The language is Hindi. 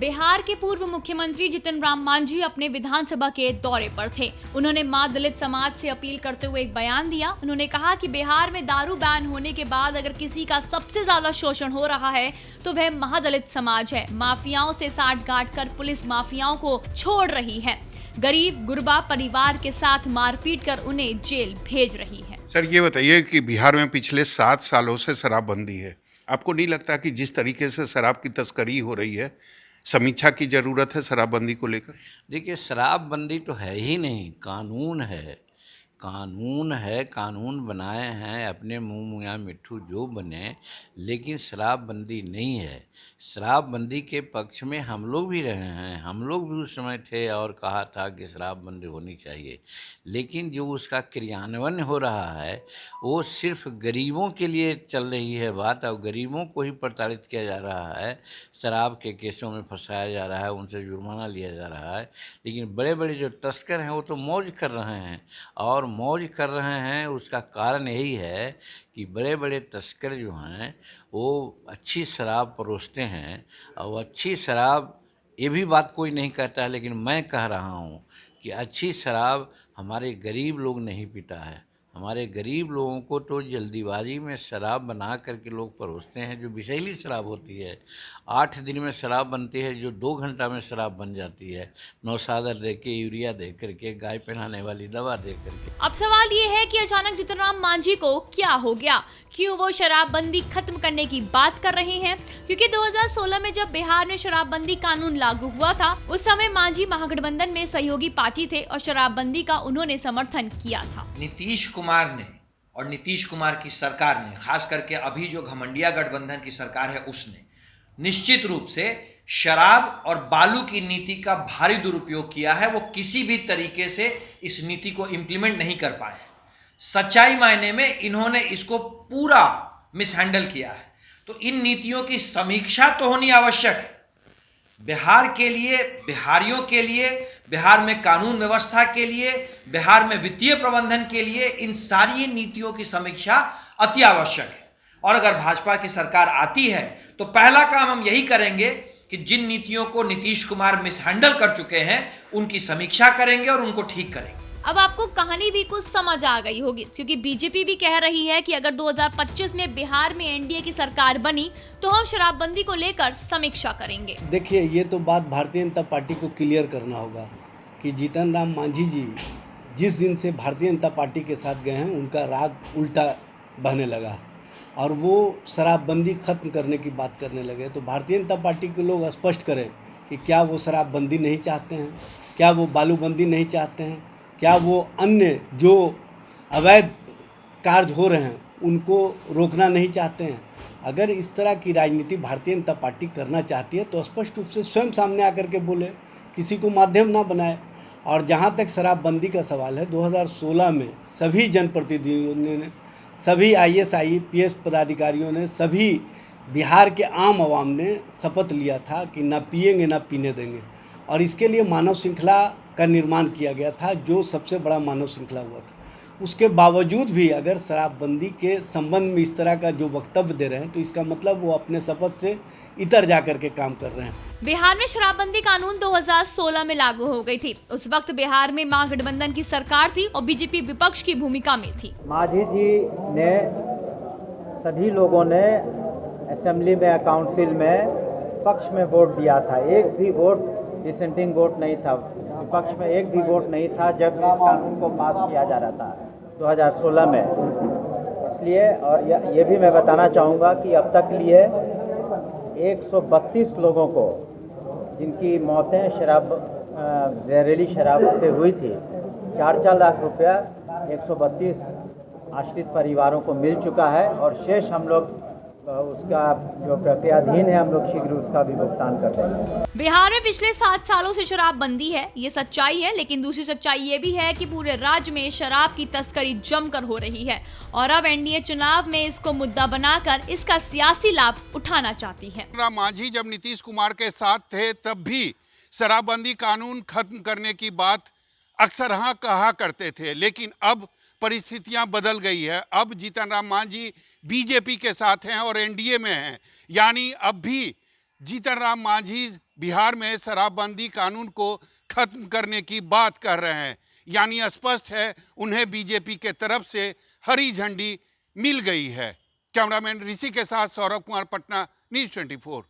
बिहार के पूर्व मुख्यमंत्री जीतन राम मांझी अपने विधानसभा के दौरे पर थे। उन्होंने मां दलित समाज से अपील करते हुए एक बयान दिया। उन्होंने कहा कि बिहार में दारू बैन होने के बाद अगर किसी का सबसे ज्यादा शोषण हो रहा है तो वह महादलित समाज है। माफियाओं से साठगांठ कर पुलिस माफियाओं को छोड़ रही है। गरीब गुरबा परिवार के साथ मारपीट कर उन्हें जेल भेज रही है। सर, ये बताइए कि बिहार में पिछले 7 सालों से शराबबंदी है। आपको नहीं लगता कि जिस तरीके से शराब की तस्करी हो रही है, समीक्षा की जरूरत है शराबबंदी को लेकर? देखिए, शराबबंदी तो है ही नहीं, कानून है। कानून है, कानून बनाए हैं अपने मुँह मियाँ मिट्ठू जो बने, लेकिन शराबबंदी नहीं है। शराबबंदी के पक्ष में हम लोग भी रहे हैं, हम लोग भी उस समय थे और कहा था कि शराबबंदी होनी चाहिए। लेकिन जो उसका क्रियान्वयन हो रहा है वो सिर्फ गरीबों के लिए चल रही है बात, और गरीबों को ही प्रताड़ित किया जा रहा है, शराब के केसों में फंसाया जा रहा है, उनसे जुर्माना लिया जा रहा है। लेकिन बड़े बड़े जो तस्कर हैं वो तो मौज कर रहे हैं, और मौज कर रहे हैं उसका कारण यही है कि बड़े बड़े तस्कर जो हैं वो अच्छी शराब परोसते हैं। और अच्छी शराब, ये भी बात कोई नहीं कहता है, लेकिन मैं कह रहा हूँ कि अच्छी शराब हमारे गरीब लोग नहीं पीता है। हमारे गरीब लोगों को तो जल्दीबाजी में शराब बना करके लोग परोसते हैं, जो विषैली शराब होती है। 8 दिन में शराब बनती है, जो 2 घंटा में शराब बन जाती है, नौशादर दे के, यूरिया दे करके, गाय पहनाने वाली दवा दे करके। अब सवाल ये है कि अचानक जीतन राम मांझी को क्या हो गया, क्यों वो शराबबंदी खत्म करने की बात कर रहे हैं? क्योंकि 2016 में जब बिहार में शराबबंदी कानून लागू हुआ था, उस समय मांझी महागठबंधन में सहयोगी पार्टी थे और शराबबंदी का उन्होंने समर्थन किया था। नीतीश कुमार ने और नीतीश कुमार की सरकार ने, खास करके अभी जो घमंडिया गठबंधन की सरकार है, उसने निश्चित रूप से शराब और बालू की नीति का भारी दुरुपयोग किया है। वो किसी भी तरीके से इस नीति को इम्प्लीमेंट नहीं कर पाए। सच्चाई मायने में इन्होंने इसको पूरा मिसहैंडल किया है। तो इन नीतियों की समीक्षा तो होनी आवश्यक है। बिहार के लिए, बिहारियों के लिए, बिहार में कानून व्यवस्था के लिए, बिहार में वित्तीय प्रबंधन के लिए इन सारी नीतियों की समीक्षा अति आवश्यक है। और अगर भाजपा की सरकार आती है तो पहला काम हम यही करेंगे कि जिन नीतियों को नीतीश कुमार मिसहैंडल कर चुके हैं उनकी समीक्षा करेंगे और उनको ठीक करेंगे। अब आपको कहानी भी कुछ समझ आ गई होगी, क्योंकि बीजेपी भी कह रही है कि अगर 2025 में बिहार में एनडीए की सरकार बनी तो हम शराबबंदी को लेकर समीक्षा करेंगे। देखिए, ये तो बात भारतीय जनता पार्टी को क्लियर करना होगा कि जीतन राम मांझी जी जिस दिन से भारतीय जनता पार्टी के साथ गए हैं उनका राग उल्टा बहने लगा और वो शराबबंदी खत्म करने की बात करने लगे। तो भारतीय जनता पार्टी के लोग स्पष्ट करें कि क्या वो शराबबंदी नहीं चाहते हैं, क्या वो बालूबंदी नहीं चाहते हैं, क्या वो अन्य जो अवैध कार्य हो रहे हैं उनको रोकना नहीं चाहते हैं। अगर इस तरह की राजनीति भारतीय जनता पार्टी करना चाहती है तो स्पष्ट रूप से स्वयं सामने आकर के बोले, किसी को माध्यम ना बनाए। और जहाँ तक शराबबंदी का सवाल है, 2016 में सभी जनप्रतिनिधियों ने, सभी IAS IPS पदाधिकारियों ने, सभी बिहार के आम आवाम ने शपथ लिया था कि ना पिएंगे ना पीने देंगे। और इसके लिए मानव श्रृंखला का निर्माण किया गया था, जो सबसे बड़ा मानव श्रृंखला हुआ था। उसके बावजूद भी अगर शराबबंदी के संबंध में इस तरह का जो वक्तव्य दे रहे हैं तो इसका मतलब वो अपने शपथ से इतर जाकर के काम कर रहे हैं। बिहार में शराबबंदी कानून 2016 में लागू हो गई थी। उस वक्त बिहार में महागठबंधन की सरकार थी और बीजेपी विपक्ष की भूमिका में थी। मांझी जी ने, सभी लोगों ने असेंबली में, काउंसिल में पक्ष में वोट दिया था। एक भी वोट डिसेंटिंग वोट नहीं था, विपक्ष में एक भी वोट नहीं था जब इस कानून को पास किया जा रहा था 2016 में। इसलिए, और ये भी मैं बताना चाहूँगा कि अब तक लिए 132 लोगों को, जिनकी मौतें जहरीली शराब से हुई थी, 4-4 लाख रुपया 132 आश्रित परिवारों को मिल चुका है। और शेष हम लोग उसका जो प्रक्रियाधीन है, हम लोग शीघ्र उसका भी भुगतान कर देंगे। बिहार में पिछले 7 सालों से शराबबंदी है, ये सच्चाई है। लेकिन दूसरी सच्चाई ये भी है कि पूरे राज्य में शराब की तस्करी जमकर हो रही है और अब एनडीए चुनाव में इसको मुद्दा बनाकर इसका सियासी लाभ उठाना चाहती है। राम मांझी जब नीतीश कुमार के साथ थे तब भी शराबबंदी कानून खत्म करने की बात अक्सर हाँ कहा करते थे, लेकिन अब परिस्थितियां बदल गई है। अब जीतन राम मांझी बीजेपी के साथ हैं और एनडीए में हैं, यानी अब भी जीतन राम मांझी बिहार में शराबबंदी कानून को खत्म करने की बात कर रहे हैं, यानी स्पष्ट है उन्हें बीजेपी के तरफ से हरी झंडी मिल गई है। कैमरामैन ऋषि के साथ सौरभ कुमार, पटना, न्यूज़ 24।